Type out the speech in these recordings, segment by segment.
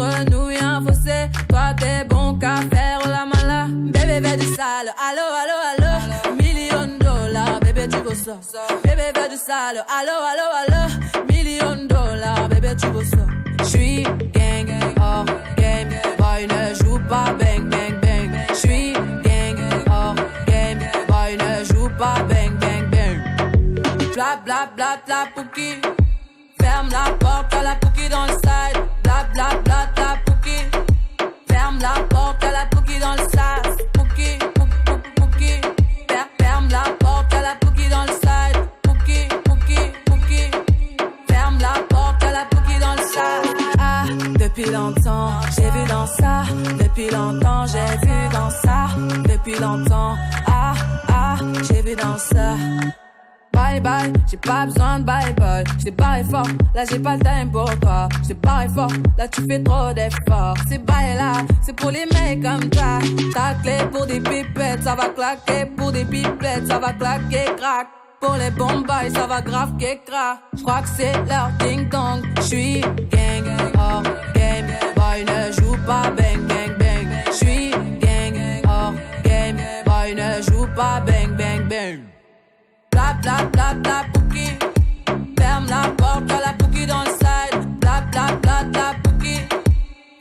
Entre nous y'a un fossé, toi t'es bon qu'à faire la mala. Bébé veut du sale, allo, allo, allo. $1,000,000, bébé tu veux ça. Bébé veut du sale, allo, allo, allo. $1,000,000, bébé tu veux ça. J'suis gang, hors game, boy ne joue pas bang, bang, bang. J'suis gang, hors game, boy ne joue pas bang, bang, bang. Bla bla bla bla pouki. Ferme la porte à la pouki dans le side. Bla bla bla bla pouki. Ferme la porte à la pouki dans le sas. Pouki, pouki, pouki. Ferme la porte à la pouki dans le side. Pouki, pouki, pouki. Ferme la porte à la pouki dans le sas. Ah, depuis longtemps, j'ai vu dans ça. Depuis longtemps, j'ai vu dans ça. Depuis longtemps, ah, ah, j'ai vu dans ça. Bye bye, j'ai pas besoin de bye bye. J't'ai barré fort, là j'ai pas le time pour toi. J't'ai barré fort, là tu fais trop d'efforts. C'est bye là, c'est pour les mecs comme toi. Ta clé pour des pipettes, ça va claquer. Pour des pipettes, ça va claquer, crack. Pour les bombes, ça va grave qu'écra. J'crois que c'est leur ding dong. J'suis gang, hors game. Boy ne joue pas bang bang bang. J'suis gang, hors game. Boy ne joue pas bang bang bang. Bla bla bla bla pouki. Ferme la porte à la pouki dans le side. Bla bla bla bla pouki.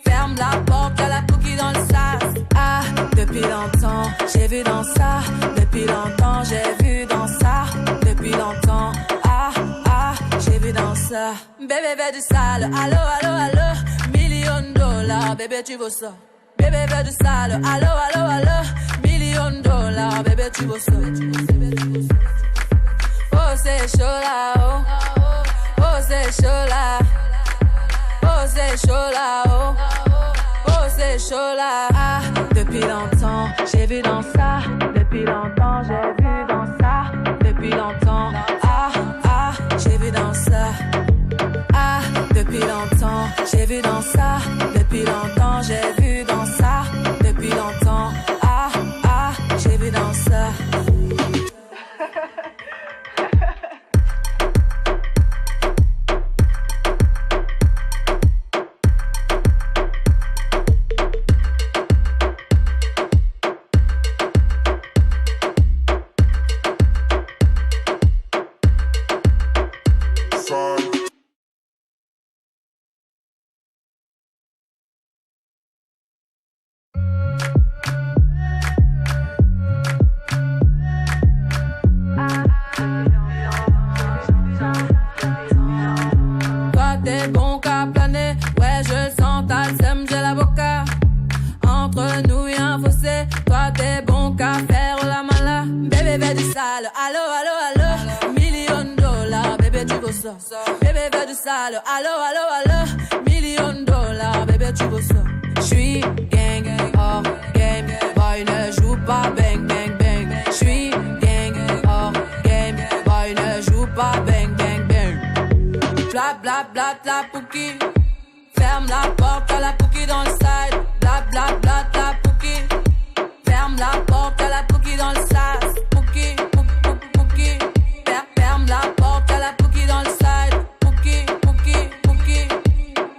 Ferme la porte à la pouki dans le sas. Ah, depuis longtemps, j'ai vu dans ça. Depuis longtemps, j'ai vu dans ça. Depuis longtemps, ah, ah, j'ai vu dans ça. Bébé veut du sale, allo, allo, allo. $1,000,000, bébé tu veux ça. Bébé veut du sale, allo, allo, allo. $1,000,000, bébé tu veux ça. Oh c'est chaud là, oh, oh c'est chaud là, oh c'est chaud là, oh, oh c'est chaud là. Ah, depuis longtemps, j'ai vu dans ça. Depuis longtemps, j'ai vu dans ça. Depuis longtemps, ah, ah, j'ai vu dans ça. Ah, depuis longtemps, j'ai vu dans ça. Depuis longtemps, j'ai vu dans ça. Depuis longtemps, ah, ah, j'ai vu dans ça. Allo, allo, allo, $1,000,000, bébé tu veux ça. Bébé veut du sale, allo, allo, allo, $1,000,000, bébé tu veux ça. J'suis gang, hors game, boy ne joue pas bang, bang, bang. J'suis gang, hors game, boy ne joue pas bang, bang, bang. Bla bla bla bla pouki. Ferme la porte à la pouki dans le side. Bla bla bla bla pouki. Ferme la porte à la pouki dans le sas. Pouki. Ferme la porte à la pouki dans le side. Pouki, pouki, pouki.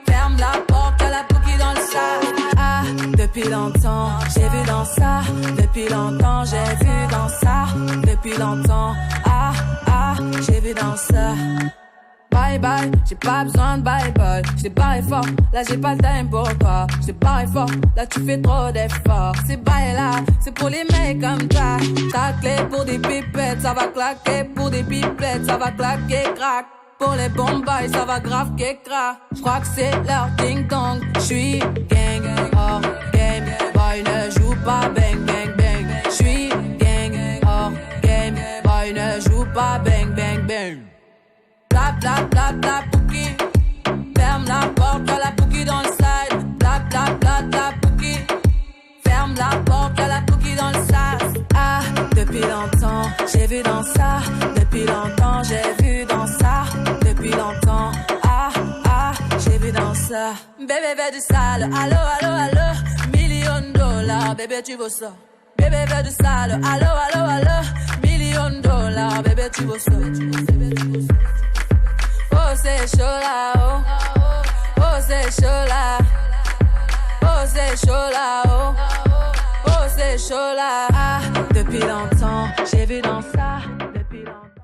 Ferme la porte à la pouki dans le side. Ah, depuis longtemps, j'ai vu dans ça. Depuis longtemps, j'ai vu dans ça. Depuis longtemps, ah, ah, j'ai vu dans ça. Bye bye, j'ai pas besoin de bye bye. J't'ai barré fort, là j'ai pas le time pour toi. J't'ai barré fort, là tu fais trop d'efforts. C'est bye là, c'est pour les mecs comme toi. Ta clé pour des pipettes, ça va claquer. Pour des pipettes, ça va claquer, crack. Pour les bombes, ça va grave qu'écra. J'crois que c'est leur ding dong. J'suis gang, hors game. Boy ne joue pas bang bang bang. J'suis gang, hors game. Boy ne joue pas bang bang bang. Bla bla bla bla pouki. Ferme la porte à la pouki dans le side. Bla bla bla bla pouki. Ferme la porte à la pouki dans le sas. Ah, depuis longtemps, j'ai vu dans ça. Depuis longtemps, j'ai vu dans ça. Depuis longtemps, ah, ah, j'ai vu dans ça. Bébé veut du sale, allo, allo, allo. $1,000,000, bébé tu veux ça. Bébé veut du sale, allo, allo, allo. $1,000,000, bébé tu veux ça. Oh c'est chaud là, oh, oh c'est chaud là, c'est chaud là, oh. Oh, c'est chaud là. Ah, depuis longtemps, j'ai vu dans ça.